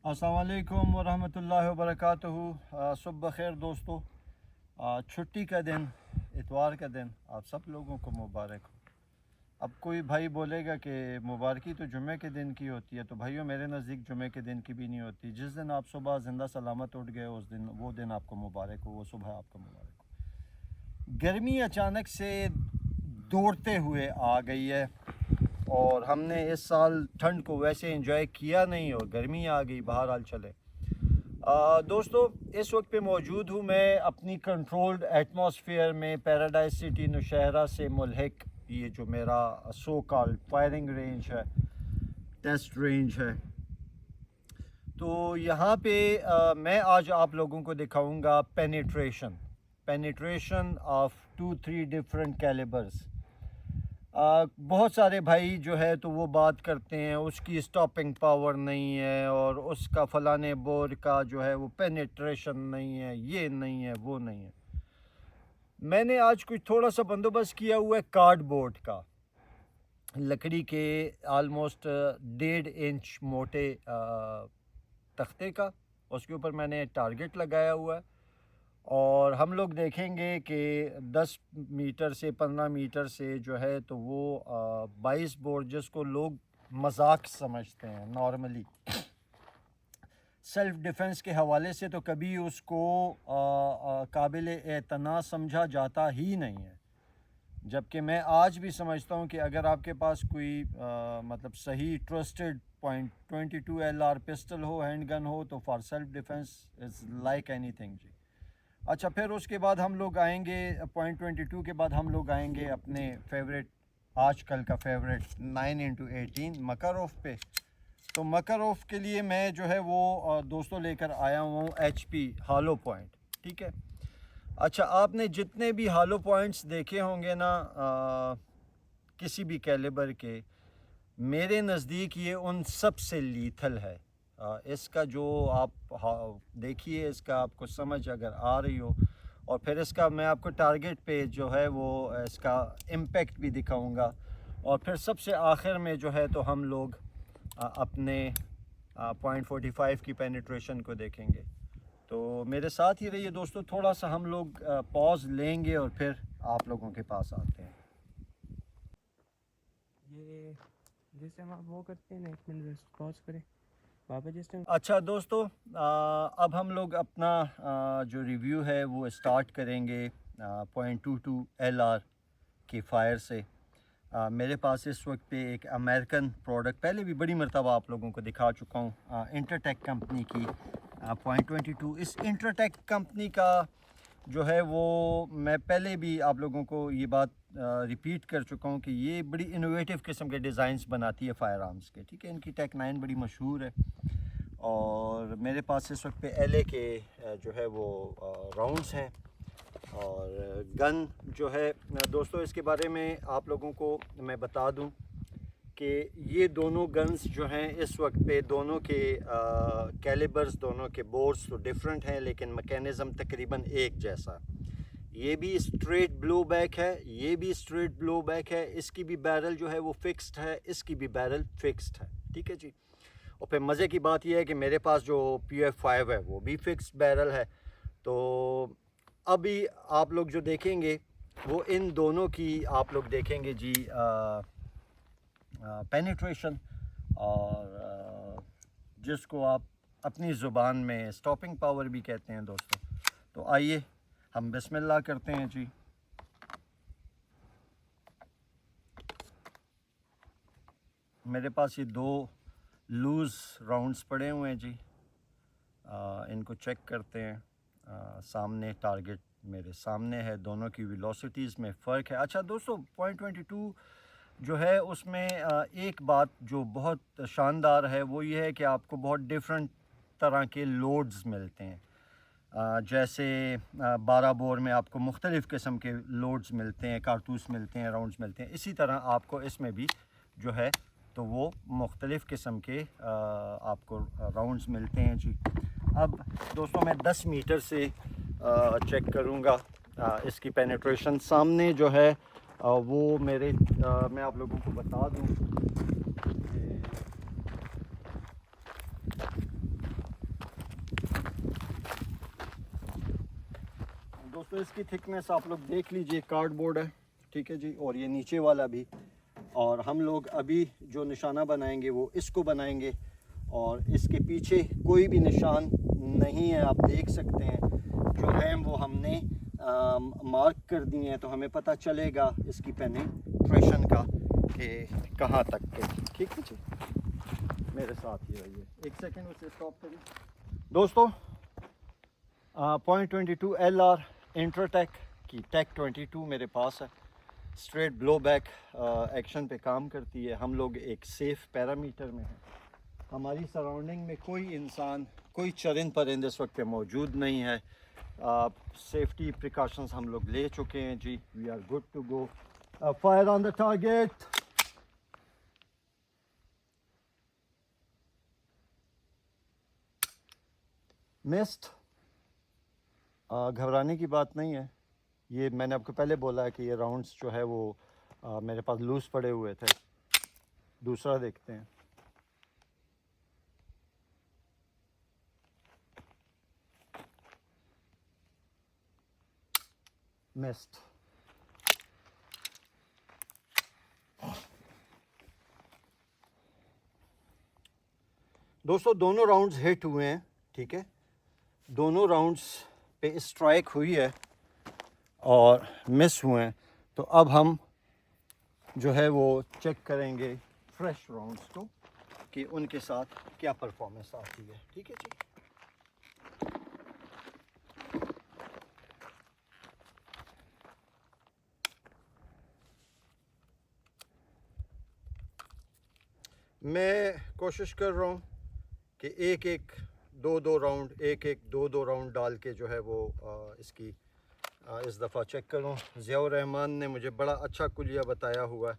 अस्सलाम वालेकुम वरहमतुल्लाहि वबरकातुहू। सुबह खैर दोस्तों। छुट्टी का दिन, इतवार का दिन आप सब लोगों को मुबारक हो। अब कोई भाई बोलेगा कि मुबारकी तो जुमे के दिन की होती है, तो भाइयों मेरे नज़दीक जुमे के दिन की भी नहीं होती। जिस दिन आप सुबह ज़िंदा सलामत उठ गए उस दिन, वो दिन आपको मुबारक हो, वो सुबह आपको मुबारक हो। गर्मी अचानक से दौड़ते हुए आ गई है और हमने इस साल ठंड को वैसे एंजॉय किया नहीं और गर्मी आ गई। बहरहाल चले। दोस्तों, इस वक्त पे मौजूद हूँ मैं अपनी कंट्रोल्ड एटमॉस्फेयर में पैराडाइज सिटी नौशहरा से मुल्हिक ये जो मेरा सो कॉल्ड फायरिंग रेंज है, टेस्ट रेंज है। तो यहाँ पे मैं आज आप लोगों को दिखाऊंगा पेनिट्रेशन ऑफ 2-3 डिफरेंट कैलिबर्स। बहुत सारे भाई जो है तो वो बात करते हैं उसकी स्टॉपिंग पावर नहीं है और उसका फलाने बोर का जो है वो पेनिट्रेशन नहीं है, ये नहीं है, वो नहीं है। मैंने आज कुछ थोड़ा सा बंदोबस्त किया हुआ है कार्डबोर्ड का, लकड़ी के आलमोस्ट 1.5 इंच मोटे तख्ते का। उसके ऊपर मैंने टारगेट लगाया हुआ है और हम लोग देखेंगे कि 10 मीटर से 15 मीटर से जो है तो वो 22 बोर, जिसको लोग मजाक समझते हैं नॉर्मली, सेल्फ़ डिफेंस के हवाले से तो कभी उसको काबिल एतना समझा जाता ही नहीं है। जबकि मैं आज भी समझता हूँ कि अगर आपके पास कोई मतलब सही ट्रस्टेड .22 LR पिस्टल हो, हैंड गन हो, तो for self defence is like anything जी। अच्छा, फिर उसके बाद हम लोग आएंगे .22 के बाद हम लोग आएंगे अपने फेवरेट, आजकल का फेवरेट 9x18 मकारोफ पे। तो मकारोफ के लिए मैं जो है वो दोस्तों लेकर आया हुआ हूँ HP हालो पॉइंट। ठीक है। अच्छा, आपने जितने भी हालो पॉइंट्स देखे होंगे ना किसी भी कैलिबर के, मेरे नज़दीक ये उन सब से लीथल है। इसका जो आप देखिए, इसका आपको समझ अगर आ रही हो, और फिर इसका मैं आपको टारगेट पे जो है वो इसका इम्पेक्ट भी दिखाऊंगा, और फिर सबसे आखिर में जो है तो हम लोग अपने .45 की पेनिट्रेशन को देखेंगे। तो मेरे साथ ही रहिए दोस्तों। थोड़ा सा हम लोग पॉज लेंगे और फिर आप लोगों के पास आते हैं। ये जिस टाइम आप वो करते हैं ना, 1 मिनट पॉज करें वापस जिस टाइम। अच्छा दोस्तों, अब हम लोग अपना जो रिव्यू है वो स्टार्ट करेंगे .22 LR के फायर से। मेरे पास इस वक्त पे एक अमेरिकन प्रोडक्ट, पहले भी बड़ी मर्तबा आप लोगों को दिखा चुका हूँ, इंटरटेक कंपनी की .22। इस इंटरटेक कंपनी का जो है वो मैं पहले भी आप लोगों को ये बात रिपीट कर चुका हूँ कि ये बड़ी इनोवेटिव किस्म के डिज़ाइंस बनाती है फायर आर्म्स के। ठीक है, इनकी टेक 9 बड़ी मशहूर है और मेरे पास इस वक्त पे LA के जो है वो राउंड्स हैं। और गन जो है दोस्तों, इसके बारे में आप लोगों को मैं बता दूं कि ये दोनों गन्स जो हैं इस वक्त पे दोनों के कैलिबर्स, दोनों के बोर्स तो डिफरेंट हैं, लेकिन मैकेनिज़्म तकरीबन एक जैसा। ये भी स्ट्रेट ब्लो बैक है, ये भी स्ट्रेट ब्लो बैक है। इसकी भी बैरल जो है वो फिक्स्ड है, इसकी भी बैरल फिक्स्ड है। ठीक है जी। और फिर मज़े की बात यह है कि मेरे पास जो PF5 है वो भी फिक्स्ड बैरल है। तो अभी आप लोग जो देखेंगे वो इन दोनों की आप लोग देखेंगे जी पेनिट्रेशन, और जिसको आप अपनी ज़ुबान में स्टॉपिंग पावर भी कहते हैं दोस्तों। तो आइए हम बिस्मिल्लाह करते हैं जी। मेरे पास ये 2 लूज़ राउंड्स पड़े हुए हैं जी। इनको चेक करते हैं। सामने टारगेट मेरे सामने है, दोनों की वेलोसिटीज़ में फ़र्क है। अच्छा दोस्तों, .22 जो है उसमें एक बात जो बहुत शानदार है वो ये है कि आपको बहुत डिफरेंट तरह के लोड्स मिलते हैं। जैसे 12 बोर में आपको मुख्तलिफ़ किस्म के लोड्स मिलते हैं, कारतूस मिलते हैं, राउंड्स मिलते हैं। इसी तरह आपको इसमें भी जो है तो वो मुख्तलिफ़ किस्म के आपको राउंड्स मिलते हैं जी। अब दोस्तों मैं 10 मीटर से चेक करूँगा इसकी पेनिट्रेशन। सामने जो है वो मेरे मैं आप लोगों को बता दूँ दोस्तों इसकी थिकनेस आप लोग देख लीजिए, कार्डबोर्ड है, ठीक है जी, और ये नीचे वाला भी। और हम लोग अभी जो निशाना बनाएंगे वो इसको बनाएंगे, और इसके पीछे कोई भी निशान नहीं है, आप देख सकते हैं। जो है वो हमने मार्क कर दिए हैं, तो हमें पता चलेगा इसकी पेनिट्रेशन का कि कहाँ तक के। ठीक है जी, मेरे साथ ही रहिए। एक सेकंड उसे स्टॉप करें। दोस्तों 0.22 LR इंट्राटेक की टेक 22 मेरे पास है। स्ट्रेट ब्लो बैक एक्शन पे काम करती है। हम लोग एक सेफ़ पैरामीटर में हैं। हमारी सराउंडिंग में कोई इंसान, कोई चरिंद परिंद इस वक्त पे मौजूद नहीं है। सेफ्टी प्रिकॉशंस हम लोग ले चुके हैं जी। We are good to go. Fire on the target. Missed. घबराने की बात नहीं है। ये मैंने आपको पहले बोला है कि ये राउंड्स जो है वो मेरे पास लूज़ पड़े हुए थे। दूसरा देखते हैं। मिस्ड। दोस्तों दोनों राउंड्स हिट हुए हैं, ठीक है। दोनों राउंड्स पे स्ट्राइक हुई है और मिस हुए हैं। तो अब हम जो है वो चेक करेंगे फ्रेश राउंड्स को कि उनके साथ क्या परफॉर्मेंस आती है। ठीक है जी। मैं कोशिश कर रहा हूँ कि एक एक दो दो राउंड डाल के जो है वो इसकी इस दफ़ा चेक करूँ। ज़ियाउर रहमान ने मुझे बड़ा अच्छा कुलिया बताया हुआ है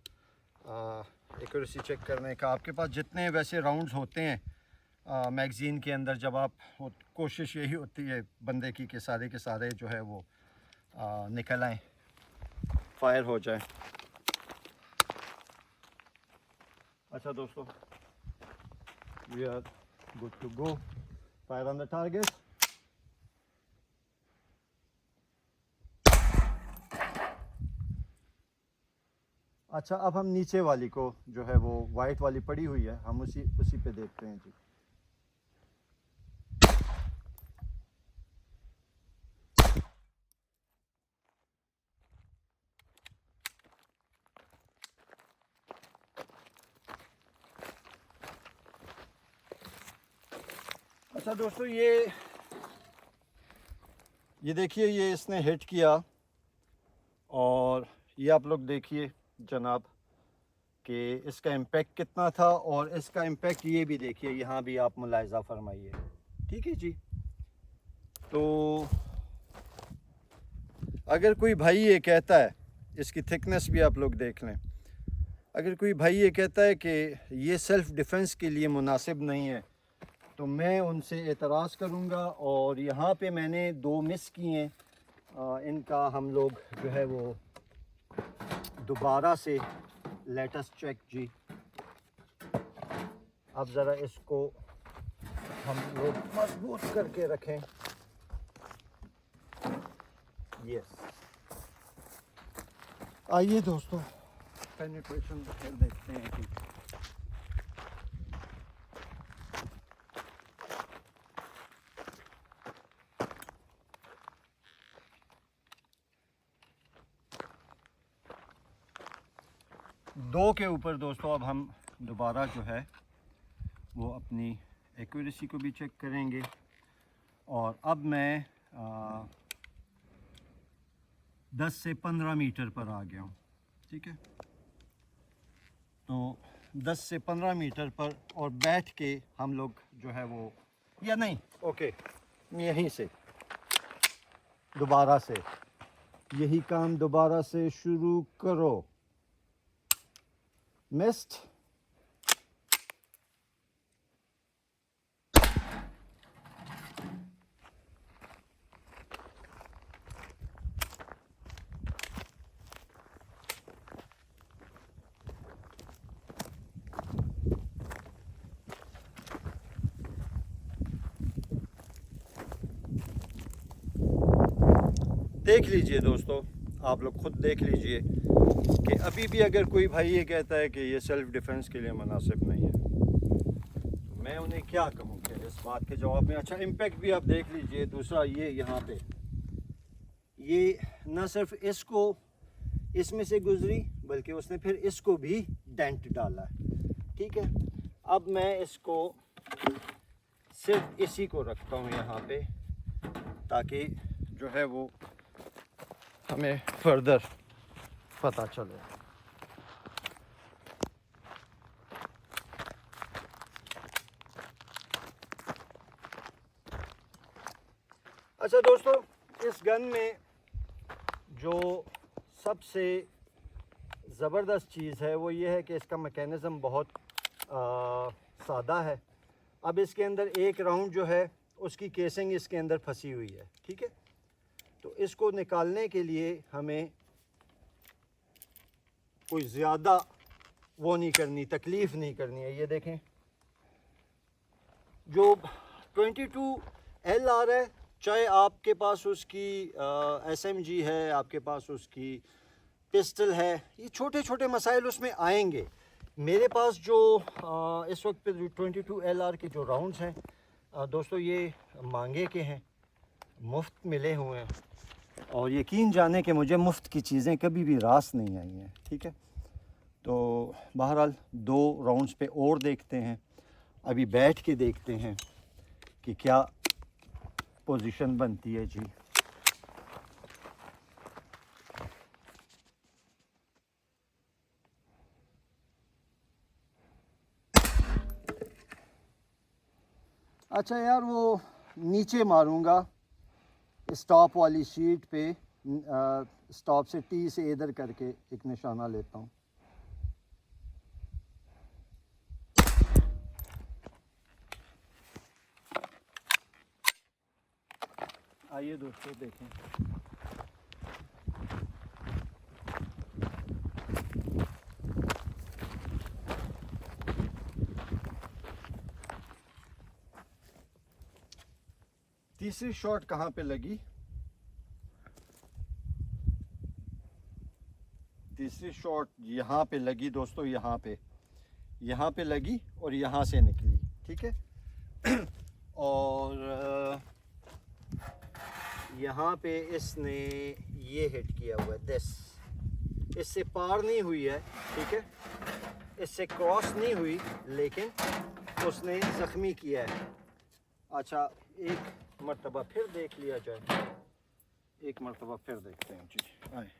एक्यूरेसी चेक करने का। आपके पास जितने वैसे राउंड्स होते हैं मैगज़ीन के अंदर, जब आप कोशिश यही होती है बंदे की कि सारे के सारे जो है वो निकल आएँ, फायर हो जाए। अच्छा दोस्तों, we are good to go. Fire on the target. अच्छा, अब हम नीचे वाली को जो है वो वाइट वाली पड़ी हुई है, हम उसी पे देखते हैं जी। अच्छा दोस्तों, ये देखिए, ये इसने हिट किया, और ये आप लोग देखिए जनाब कि इसका इम्पैक्ट कितना था, और इसका इम्पैक्ट ये भी देखिए, यहाँ भी आप मुलाहिज़ा फरमाइए। ठीक है जी। तो अगर कोई भाई ये कहता है, इसकी थिकनेस भी आप लोग देख लें, अगर कोई भाई ये कहता है कि ये सेल्फ़ डिफेंस के लिए मुनासिब नहीं है, तो मैं उनसे एतराज़ करूँगा। और यहाँ पे मैंने 2 मिस किए, इनका हम लोग जो है वो दोबारा से लेटेस्ट चेक जी। अब ज़रा इसको हम लोग मजबूत करके रखें। यस, आइए दोस्तों पेनिट्रेशन फिर देखते हैं कि दो के ऊपर दोस्तों अब हम दोबारा जो है वो अपनी एक्यूरेसी को भी चेक करेंगे। और अब मैं 10 से 15 मीटर पर आ गया हूँ। ठीक है, तो 10 से 15 मीटर पर और बैठ के हम लोग जो है वो, या नहीं, ओके, यहीं से दोबारा से यही काम दोबारा से शुरू करो। मिस्ड। देख लीजिए दोस्तों, आप लोग खुद देख लीजिए कि अभी भी अगर कोई भाई ये कहता है कि ये सेल्फ़ डिफेंस के लिए मुनासिब नहीं है, तो मैं उन्हें क्या कहूँ कि इस बात के जवाब में। अच्छा, इम्पैक्ट भी आप देख लीजिए। दूसरा ये यहाँ पे ये न सिर्फ इसको इसमें से गुजरी, बल्कि उसने फिर इसको भी डेंट डाला है। ठीक है, अब मैं इसको सिर्फ इसी को रखता हूँ यहाँ पे, ताकि जो है वो हमें फर्दर पता चले। अच्छा दोस्तों, इस गन में जो सबसे ज़बरदस्त चीज़ है वो ये है कि इसका मैकेनिज़्म बहुत सादा है। अब इसके अंदर एक राउंड जो है उसकी केसिंग इसके अंदर फंसी हुई है। ठीक है, तो इसको निकालने के लिए हमें कोई ज़्यादा वो नहीं करनी, तकलीफ़ नहीं करनी है। ये देखें, जो 22 LR है, चाहे आपके पास उसकी SMG है, आपके पास उसकी पिस्टल है, ये छोटे छोटे मसाइल उसमें आएंगे। मेरे पास जो इस वक्त पे 22 LR के जो राउंड्स हैं दोस्तों, ये मांगे के हैं, मुफ्त मिले हुए हैं, और यकीन जाने कि मुझे मुफ्त की चीज़ें कभी भी रास नहीं आई हैं। ठीक है, तो बहरहाल 2 राउंड्स पे और देखते हैं, अभी बैठ के देखते हैं कि क्या पोजीशन बनती है जी। अच्छा यार, वो नीचे मारूंगा स्टॉप वाली शीट पे, स्टॉप से T से इधर करके एक निशाना लेता हूँ। आइए दोस्तों देखें, तीसरी शॉट कहाँ पे लगी। तीसरी शॉट यहाँ पे लगी दोस्तों, यहाँ पे लगी और यहाँ से निकली। ठीक है और यहाँ पे इसने ये हिट किया हुआ है, इससे पार नहीं हुई है। ठीक है, इससे क्रॉस नहीं हुई, लेकिन उसने ज़ख्मी किया है। अच्छा, एक मर्तबा फिर देख लिया जाए, एक मर्तबा फिर देखते हैं जी। आए,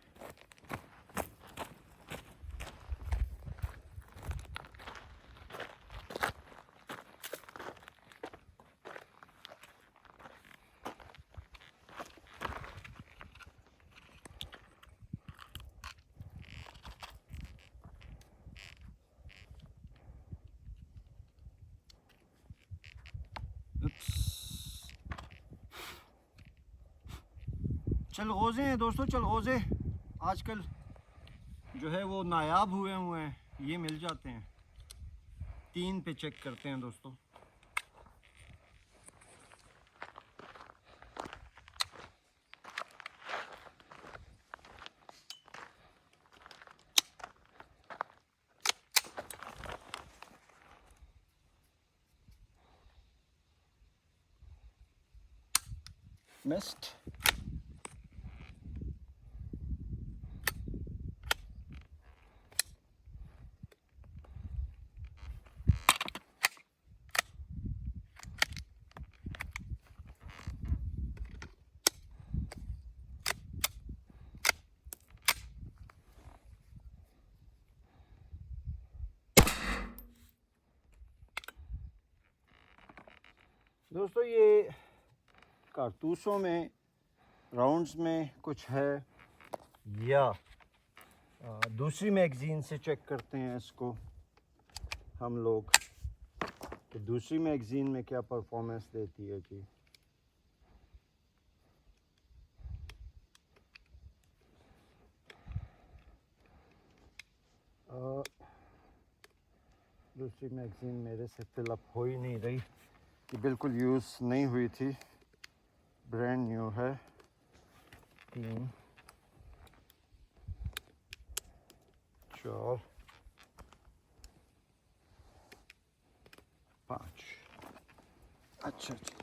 चलगोज़े हैं दोस्तों, चलगोज़े आजकल जो है वो नायाब हुए हैं, ये मिल जाते हैं। 3 पे चेक करते हैं दोस्तों। मिस्ड। दोस्तों, ये कारतूसों में, राउंड्स में कुछ है, या दूसरी मैगज़ीन से चेक करते हैं इसको हम लोग कि दूसरी मैगज़ीन में क्या परफॉर्मेंस देती है जी। दूसरी मैगज़ीन मेरे से फिलअप हो ही नहीं रही, कि बिल्कुल यूज़ नहीं हुई थी, ब्रांड न्यू है। 3 4 5। अच्छा जी,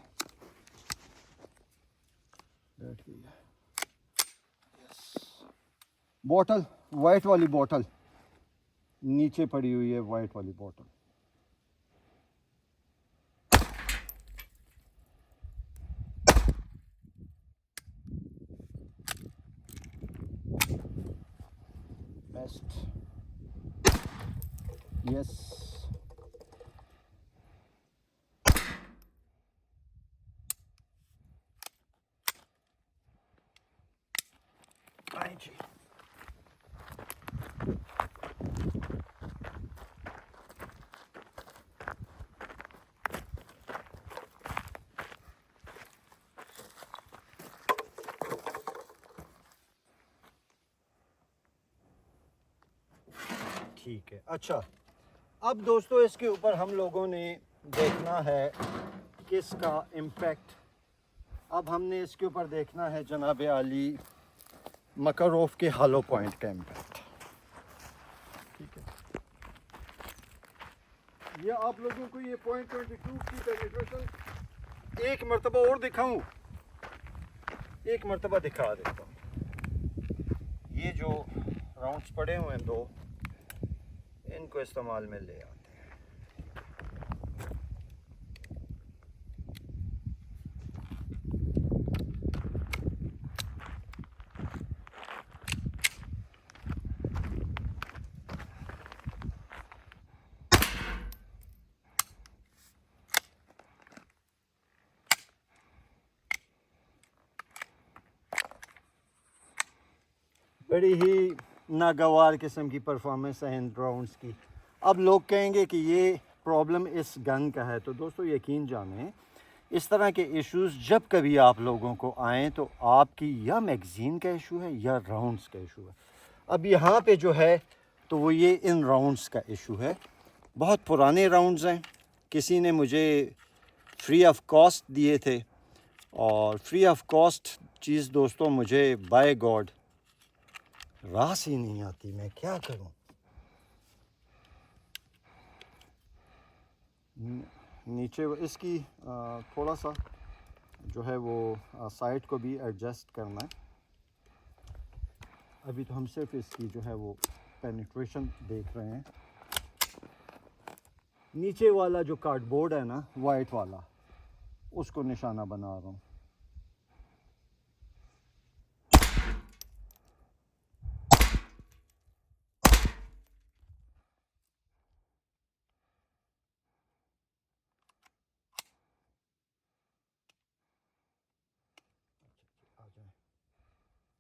बैठ गई है। बॉटल, वाइट वाली बॉटल नीचे पड़ी हुई है, वाइट वाली बॉटल। Best, yes. जी, ठीक है। अच्छा, अब दोस्तों इसके ऊपर हम लोगों ने देखना है किसका इम्पैक्ट। अब हमने इसके ऊपर देखना है जनाब आली मकारोव के हालो पॉइंट का इम्पैक्ट। ठीक है, ये आप लोगों को ये .22 की पेनिट्रेशन एक मरतबा और दिखाऊं, एक मरतबा दिखा देता हूँ। ये जो राउंड्स पड़े हुए हैं 2, इनको इस्तेमाल में ले आते हैं। बड़ी ही नागवार किस्म की परफॉर्मेंस है इन राउंड्स की। अब लोग कहेंगे कि ये प्रॉब्लम इस गन का है, तो दोस्तों यकीन जानें, इस तरह के इश्यूज़ जब कभी आप लोगों को आएँ तो आपकी या मैगज़ीन का इशू है या राउंड्स का इशू है। अब यहाँ पे जो है तो वो ये इन राउंड्स का इशू है। बहुत पुराने राउंड्स हैं, किसी ने मुझे फ्री ऑफ कॉस्ट दिए थे, और फ्री ऑफ कॉस्ट चीज़ दोस्तों मुझे बाय गॉड रास ही नहीं आती, मैं क्या करूं। नीचे इसकी थोड़ा सा जो है वो साइड को भी एडजस्ट करना है। अभी तो हम सिर्फ इसकी जो है वो पेनिट्रेशन देख रहे हैं। नीचे वाला जो कार्डबोर्ड है ना, वाइट वाला, उसको निशाना बना रहा हूँ।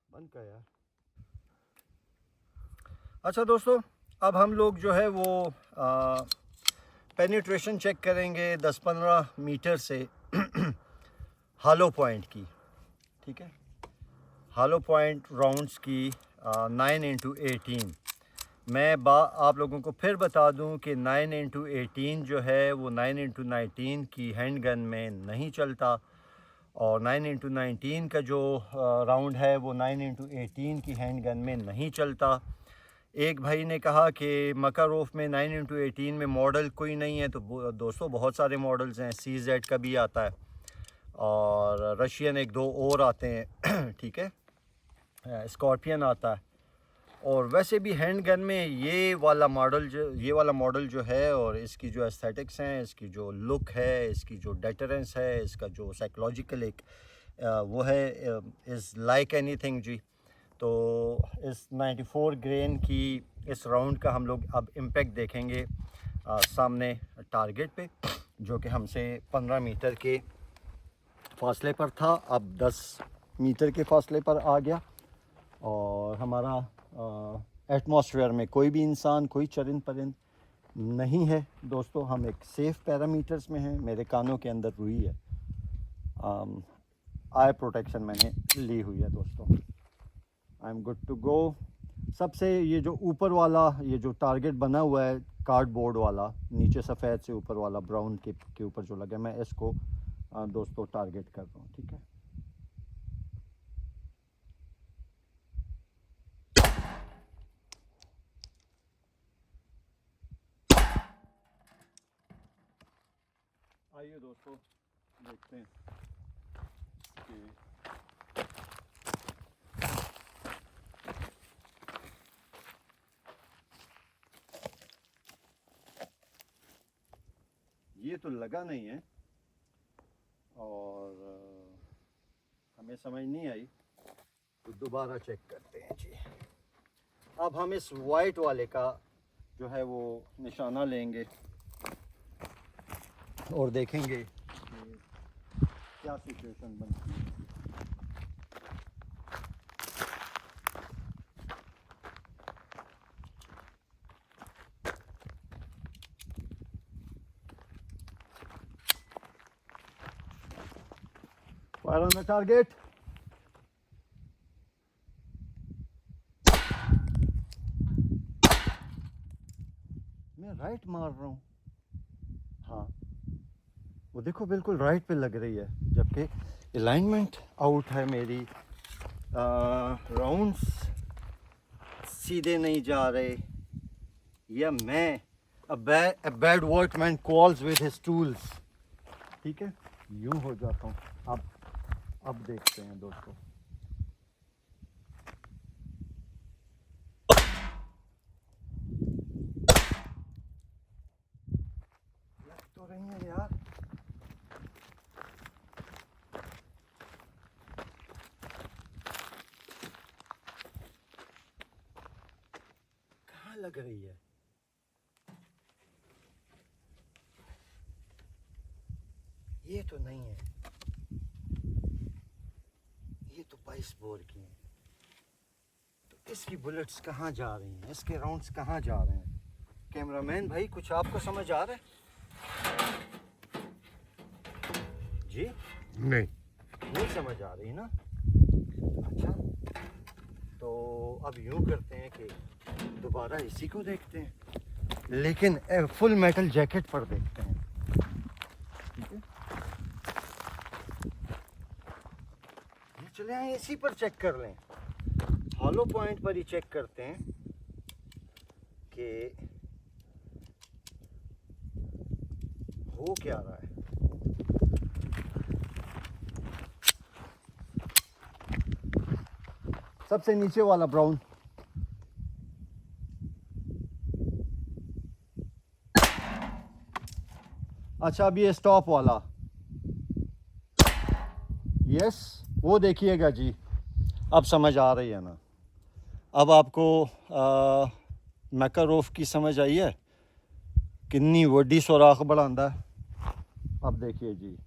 बंद कर यार। अच्छा दोस्तों, अब हम लोग जो है वो पेनिट्रेशन चेक करेंगे 10-15 मीटर से हालो पॉइंट की। ठीक है, हालो पॉइंट राउंड्स की 9x18। मैं आप लोगों को फिर बता दूं कि 9x18 जो है वो 9x19 की हैंड गन में नहीं चलता, और 9x19 का जो राउंड है वो 9x18 की हैंड गन में नहीं चलता। एक भाई ने कहा कि मकारोव में 9x18 में मॉडल कोई नहीं है, तो दोस्तों बहुत सारे मॉडल्स हैं। CZ का भी आता है और रशियन 1-2 और आते हैं। ठीक है, स्कॉर्पियन आता है। और वैसे भी हैंड गन में ये वाला मॉडल जो है, और इसकी जो एस्थेटिक्स हैं, इसकी जो लुक है, इसकी जो डेटरेंस है, इसका जो साइकोलॉजिकल एक वो है, इज़ लाइक एनीथिंग जी। तो इस 94 ग्रेन की इस राउंड का हम लोग अब इम्पैक्ट देखेंगे सामने टारगेट पे, जो कि हमसे 15 मीटर के फासले पर था, अब 10 मीटर के फासले पर आ गया। और हमारा एटमॉस्फेयर में कोई भी इंसान, कोई चरिंद परिंद नहीं है दोस्तों। हम एक सेफ़ पैरामीटर्स में हैं। मेरे कानों के अंदर रुई है, आई प्रोटेक्शन मैंने ली हुई है दोस्तों। I am good to go. सबसे ये जो ऊपर वाला ये जो टारगेट बना हुआ है कार्डबोर्ड वाला, नीचे सफ़ेद से ऊपर वाला ब्राउन के ऊपर जो लगा, मैं इसको दोस्तों टारगेट कर रहा हूँ। ठीक है, आइए दोस्तों देखते हैं कि ये तो लगा नहीं है और हमें समझ नहीं आई, तो दोबारा चेक करते हैं जी। अब हम इस वाइट वाले का जो है वो निशाना लेंगे और देखेंगे कि क्या सिचुएशन बनती है। Fire on the target. मैं राइट मार रहा हूँ, हाँ वो देखो बिल्कुल राइट पे लग रही है, जबकि अलाइनमेंट आउट है मेरी। राउंड्स सीधे नहीं जा रहे, या मैं a bad workman calls with his tools। ठीक है, यूं हो जाता हूँ। अब देखते हैं दोस्तों। लग तो रही है यार, कहाँ लग रही है? ये तो नहीं है, ये तो 22 बोर की है। तो इसकी बुलेट्स कहाँ जा रही हैं, इसके राउंड्स कहाँ जा रहे हैं? कैमरामैन भाई, कुछ आपको समझ आ रहा है जी? नहीं समझ आ रही ना? अच्छा, तो अब यूं करते हैं कि दोबारा इसी को देखते हैं, लेकिन फुल मेटल जैकेट पर देखते हैं। ठीक है, चले आए इसी पर चेक कर लें, हॉलो पॉइंट पर ही चेक करते हैं कि हो क्या रहा है। सबसे नीचे वाला ब्राउन, अच्छा अब ये स्टॉप वाला, यस वो देखिएगा जी। अब समझ आ रही है ना? अब आपको मैकारोफ की समझ आई है, कितनी वड्डी सुराख बढ़ांदा है। अब देखिए जी,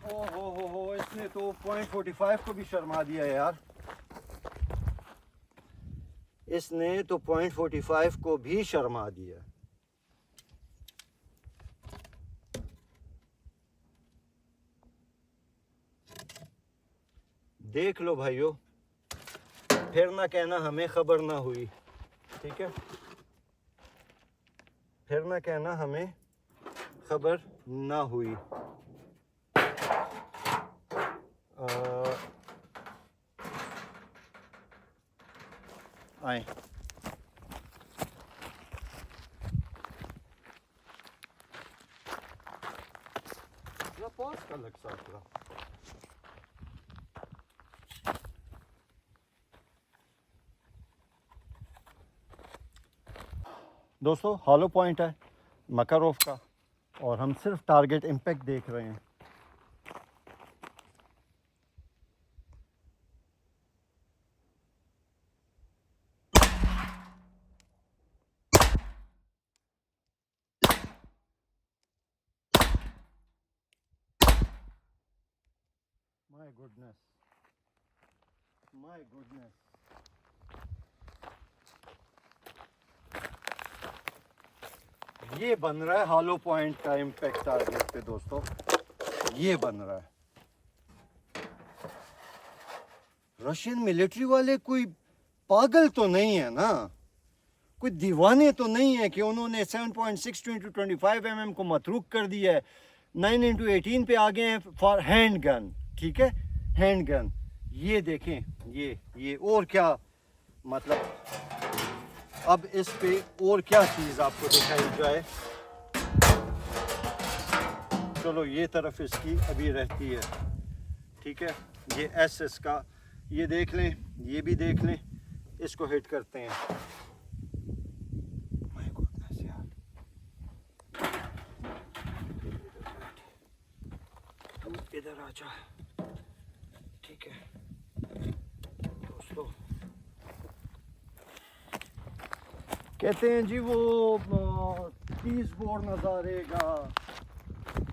ओ इसने तो .45 को भी शर्मा दिया यार। इसने तो .45 को भी शर्मा दिया। देख लो भाइयों, फिर ना कहना हमें खबर ना हुई। ठीक है, फिर ना कहना हमें खबर ना हुई। आए पॉज का लग सकता। दोस्तों हॉलो पॉइंट है मकारोफ का, और हम सिर्फ टारगेट इम्पैक्ट देख रहे हैं। माय गुडनेस, माय गुडनेस, ये बन रहा है हॉलो पॉइंट का इम्पैक्ट टारगेट पे दोस्तों, ये बन रहा है। रशियन मिलिट्री वाले कोई पागल तो नहीं है ना, कोई दीवाने तो नहीं है कि उन्होंने 7.62 × 25 mm को मतरूक कर दिया है, 9 × 18 पे आ गए हैं फॉर हैंड गन। ठीक है, हैंड गन ये देखें, ये और क्या, मतलब अब इस पे और क्या चीज़ आपको दिखाई जाए। चलो ये तरफ इसकी अभी रहती है, ठीक है। ये एस इसका, ये देख लें, ये भी देख लें, इसको हिट करते हैं। My goodness यार, तू इधर आ जा, ठीक है दोस्तों। कहते हैं जी वो 30 बोर नज़ारेगा,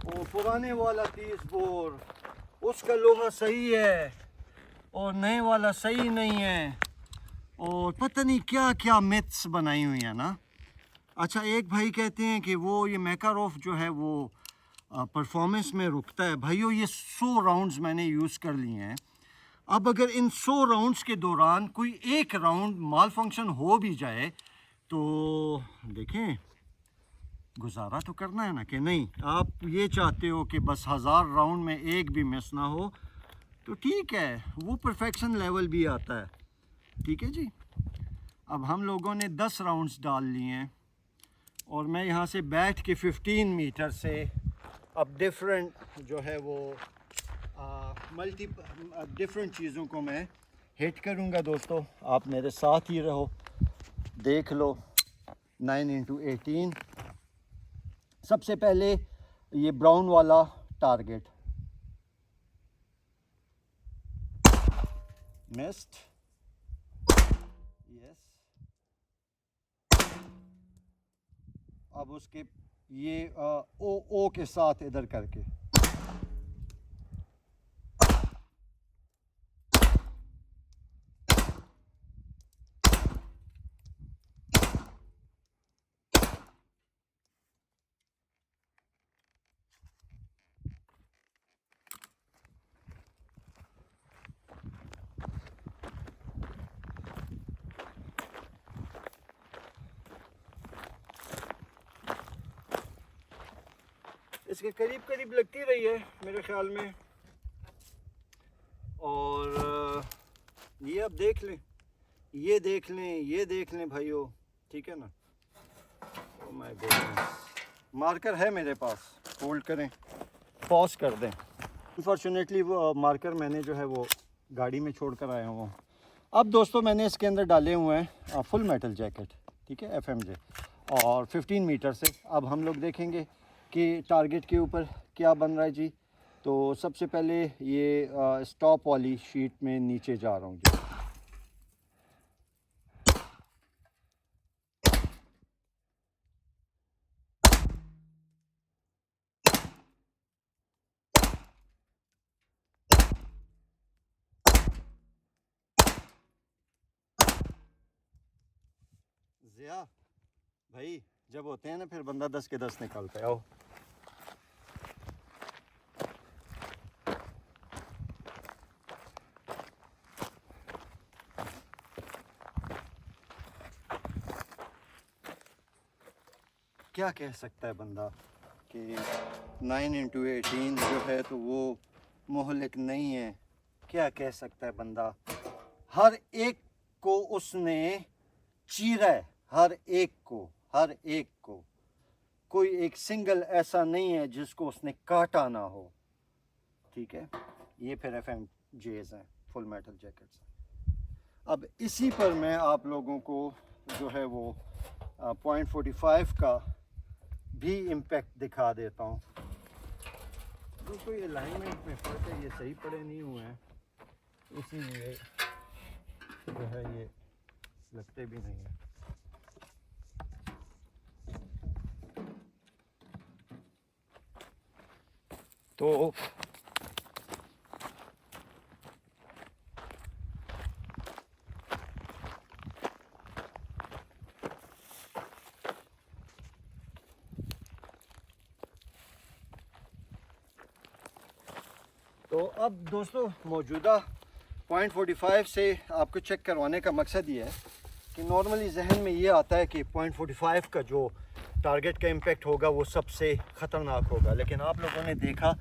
वो पुराने वाला 30 बोर, उसका लोहा सही है और नए वाला सही नहीं है, और पता नहीं क्या क्या मिथ्स बनाई हुई है ना। अच्छा, एक भाई कहते हैं कि वो ये मैकारोफ जो है वो परफॉर्मेंस में रुकता है। भाइयों, ये 100 राउंड्स मैंने यूज़ कर लिए हैं। अब अगर इन 100 राउंड्स के दौरान कोई एक राउंड माल फंक्शन हो भी जाए तो देखें, गुजारा तो करना है ना कि नहीं। आप ये चाहते हो कि बस 1000 राउंड में एक भी मिस ना हो, तो ठीक है, वो परफेक्शन लेवल भी आता है, ठीक है जी। अब हम लोगों ने 10 राउंड्स डाल लिए हैं और मैं यहाँ से बैठ के 15 मीटर से अब डिफरेंट जो है वो डिफरेंट चीज़ों को मैं हिट करूँगा। दोस्तों, आप मेरे साथ ही रहो, देख लो। 9x18, सबसे पहले ये ब्राउन वाला टारगेट मिस्ड, यस। अब उसके ये ओ के साथ इधर करके, इसके करीब करीब लगती रही है मेरे ख्याल में। और ये अब देख लें, ये देख लें, ये देख लें भाइयों, ठीक है ना। ओह माय गॉड, मार्कर है मेरे पास, होल्ड करें, पॉज कर दें। अनफॉर्चुनेटली वो मार्कर मैंने जो है वो गाड़ी में छोड़ कर आया हूँ। अब दोस्तों, मैंने इसके अंदर डाले हुए हैं फुल मेटल जैकेट, ठीक है, FMJ, और 15 मीटर से अब हम लोग देखेंगे कि टारगेट के ऊपर क्या बन रहा है जी। तो सबसे पहले ये स्टॉप वाली शीट में नीचे जा रहा हूँ जी। ज़िया भाई, जब होते हैं ना फिर बंदा 10 के 10 निकालता है। आओ, क्या कह सकता है बंदा कि 9x18 जो है तो वो मोहलिक नहीं है। क्या कह सकता है बंदा, हर एक को उसने चीरा है, हर एक को, कोई एक सिंगल ऐसा नहीं है जिसको उसने काटा ना हो, ठीक है। ये फिर FMJs हैं, फुल मेटल जैकेट्स। अब इसी पर मैं आप लोगों को जो है वो 0.45 का भी इम्पैक्ट दिखा देता हूँ। दोस्तों, ये अलाइनमेंट में फर्क है, ये सही पड़े नहीं हुए हैं, इसीलिए जो है ये लगते भी नहीं है। तो अब दोस्तों, मौजूदा 0.45 से आपको चेक करवाने का मकसद ये है कि नॉर्मली जहन में ये आता है कि 0.45 का जो टारगेट का इम्पैक्ट होगा वो सबसे ख़तरनाक होगा, लेकिन आप लोगों ने देखा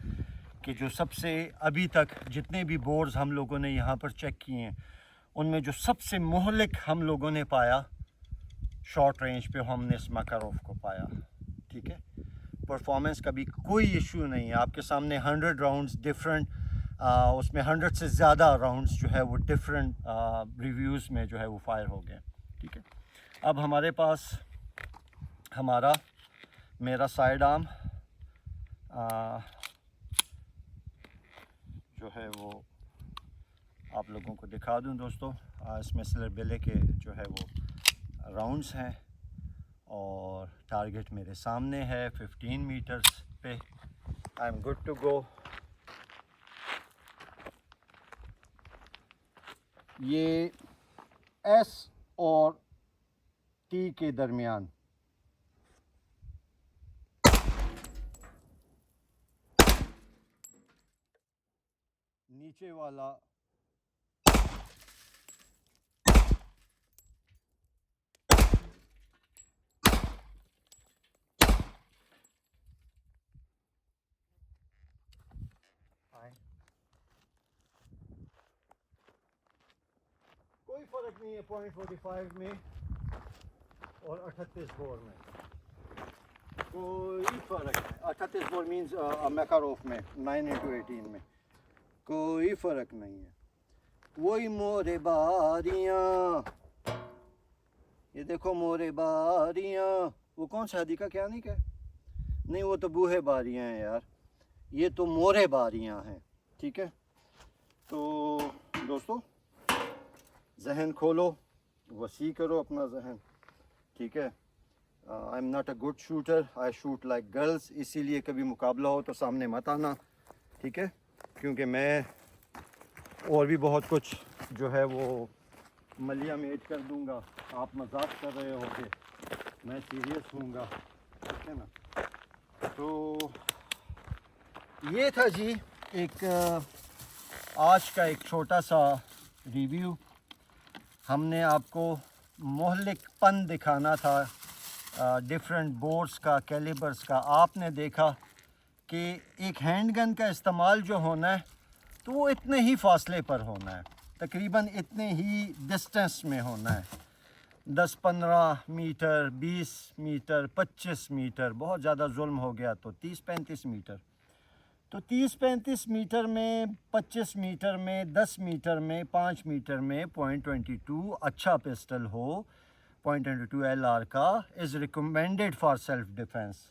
कि जो सबसे अभी तक जितने भी बोर्स हम लोगों ने यहाँ पर चेक किए हैं उनमें जो सबसे मोहलिक हम लोगों ने पाया शॉर्ट रेंज पे हमने इस मकारोव को पाया। ठीक है, परफॉर्मेंस का भी कोई इशू नहीं है। आपके सामने 100 राउंड्स डिफरेंट, उसमें 100 से ज़्यादा राउंड्स जो है वो डिफरेंट रिव्यूज़ में जो है वो फायर हो गए। ठीक है, अब हमारे पास मेरा साइड आर्म जो है वो आप लोगों को दिखा दूं दोस्तों। इसमें सिलर बेले के जो है वो राउंड्स हैं और टारगेट मेरे सामने है 15 मीटर्स पे। I am good to go. ये एस और टी के दरमियान नीचे वाला कोई फ़र्क नहीं है 0.45 में और 38 बोर में, कोई फ़र्क नहीं। 38 बोर मीन्स मैकारोफ में 9x18 में कोई फ़र्क नहीं है। वही मोरे बारियाँ, ये देखो मोरे बारियाँ, वो कौन शादी का क्या नहीं क्या, नहीं वो तो बूहे बारियाँ हैं यार, ये तो मोरे बारियाँ हैं। ठीक है, तो दोस्तों जहन खोलो, वसी करो अपना जहन। ठीक है, I am not a good shooter, I shoot like girls, इसीलिए कभी मुकाबला हो तो सामने मत आना। ठीक है, क्योंकि मैं और भी बहुत कुछ जो है वो मलिया में ऐड कर दूंगा। आप मजाक कर रहे होगे, मैं सीरियस हूँगा। ठीक है ना, तो ये था जी एक आज का एक छोटा सा रिव्यू। हमने आपको मोहलिकपन दिखाना था डिफरेंट बोर्ड्स का, कैलिबर्स का। आपने देखा कि एक हैंडगन का इस्तेमाल जो होना है तो वो इतने ही फासले पर होना है, तकरीबन इतने ही डिस्टेंस में होना है, 10-15 मीटर, 20 मीटर, 25 मीटर, बहुत ज़्यादा जुल्म हो गया तो 30-35 मीटर। तो 30-35 मीटर में, 25 मीटर में, 10 मीटर में, 5 मीटर में .22 अच्छा पिस्टल हो, .22 LR का is recommended for self defence.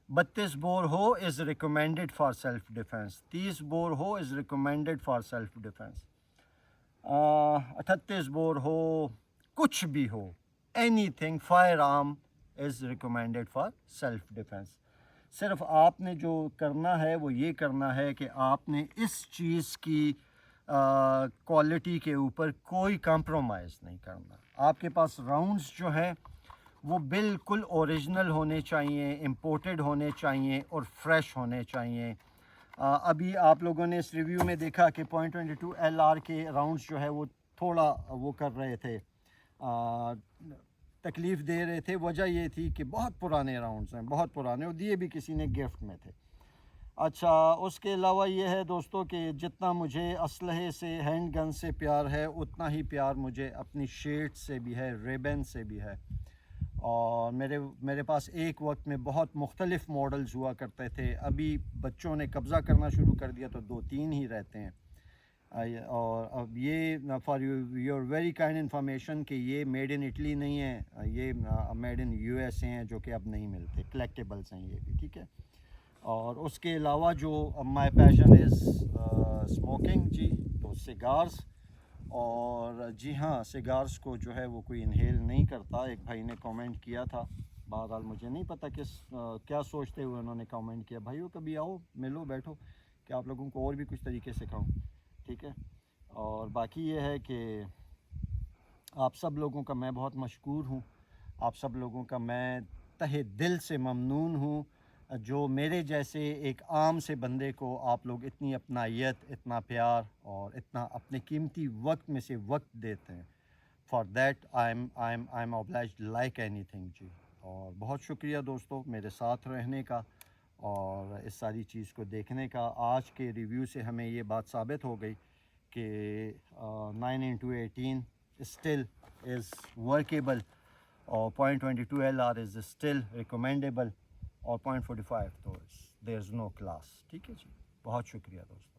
32 bore हो is recommended for self defence. 30 bore हो is recommended for self defence. 38 bore हो, कुछ भी हो, anything firearm is recommended for self defence. सिर्फ आपने जो करना है वो ये करना है कि आपने इस चीज़ की क्वालिटी के ऊपर कोई कंप्रोमाइज़ नहीं करना। आपके पास राउंड्स जो हैं वो बिल्कुल ओरिजिनल होने चाहिए, इंपोर्टेड होने चाहिए और फ्रेश होने चाहिए। अभी आप लोगों ने इस रिव्यू में देखा कि .22 LR के राउंड्स जो है वो थोड़ा वो कर रहे थे, तकलीफ़ दे रहे थे। वजह ये थी कि बहुत पुराने राउंड्स हैं, बहुत पुराने, और दिए भी किसी ने गिफ्ट में थे। अच्छा, उसके अलावा ये है दोस्तों कि जितना मुझे असलहे से, हैंड गन से प्यार है, उतना ही प्यार मुझे अपनी शेड से भी है, रिबन से भी है। और मेरे पास एक वक्त में बहुत मुख्तलिफ़ मॉडल्स हुआ करते थे। अभी बच्चों ने कब्ज़ा करना शुरू कर दिया तो 2-3 ही रहते हैं। और अब ये for your very kind information कि ये मेड इन इटली नहीं है, ये मेड इन USA हैं, जो कि अब नहीं मिलते, कलेक्टेबल्स हैं ये भी। ठीक है, और उसके अलावा जो माय पैशन इज़ स्मोकिंग जी, तो सिगार्स। और जी हाँ, सिगार्स को जो है वो कोई इनहेल नहीं करता। एक भाई ने कमेंट किया था, बहरहाल मुझे नहीं पता क्या सोचते हुए उन्होंने कमेंट किया। भाइयों कभी आओ, मिलो, बैठो, कि आप लोगों को और भी कुछ तरीके सिखाऊं। ठीक है, और बाकी ये है कि आप सब लोगों का मैं बहुत मशकूर हूँ, आप सब लोगों का मैं तहे दिल से ममनून हूँ, जो मेरे जैसे एक आम से बंदे को आप लोग इतनी अपनायत, इतना प्यार और इतना अपने कीमती वक्त में से वक्त देते हैं। For that I am obliged like anything जी। और बहुत शुक्रिया दोस्तों मेरे साथ रहने का, और इस सारी चीज़ को देखने का आज के रिव्यू से हमें ये बात साबित हो गई कि 9x18 स्टिल इज़ वर्केबल और 0.22 LR इज़ स्टिल रिकमेंडेबल और 0.45 तो देयर इज़ नो क्लास। ठीक है जी, बहुत शुक्रिया दोस्तों।